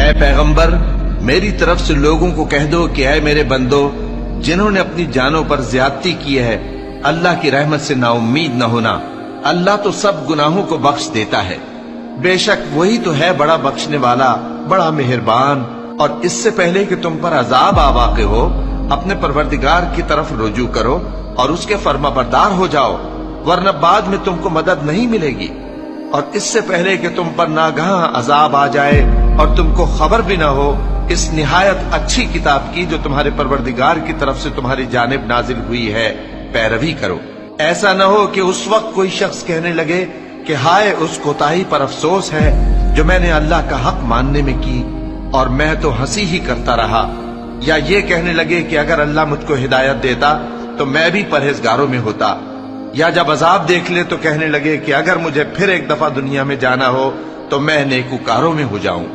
اے پیغمبر، میری طرف سے لوگوں کو کہہ دو کہ اے میرے بندو، جنہوں نے اپنی جانوں پر زیادتی کی ہے، اللہ کی رحمت سے نا امید نہ ہونا۔ اللہ تو سب گناہوں کو بخش دیتا ہے، بے شک وہی تو ہے بڑا بخشنے والا، بڑا مہربان۔ اور اس سے پہلے کہ تم پر عذاب آ واقع ہو، اپنے پروردگار کی طرف رجوع کرو اور اس کے فرما بردار ہو جاؤ، ورنہ بعد میں تم کو مدد نہیں ملے گی۔ اور اس سے پہلے کہ تم پر ناگہاں عذاب آ جائے اور تم کو خبر بھی نہ ہو، اس نہایت اچھی کتاب کی جو تمہارے پروردگار کی طرف سے تمہاری جانب نازل ہوئی ہے پیروی کرو۔ ایسا نہ ہو کہ اس وقت کوئی شخص کہنے لگے کہ ہائے اس کوتاہی پر افسوس ہے جو میں نے اللہ کا حق ماننے میں کی، اور میں تو ہنسی ہی کرتا رہا، یا یہ کہنے لگے کہ اگر اللہ مجھ کو ہدایت دیتا تو میں بھی پرہیزگاروں میں ہوتا، یا جب عذاب دیکھ لے تو کہنے لگے کہ اگر مجھے پھر ایک دفعہ دنیا میں جانا ہو تو میں نیکوکاروں میں ہو جاؤں۔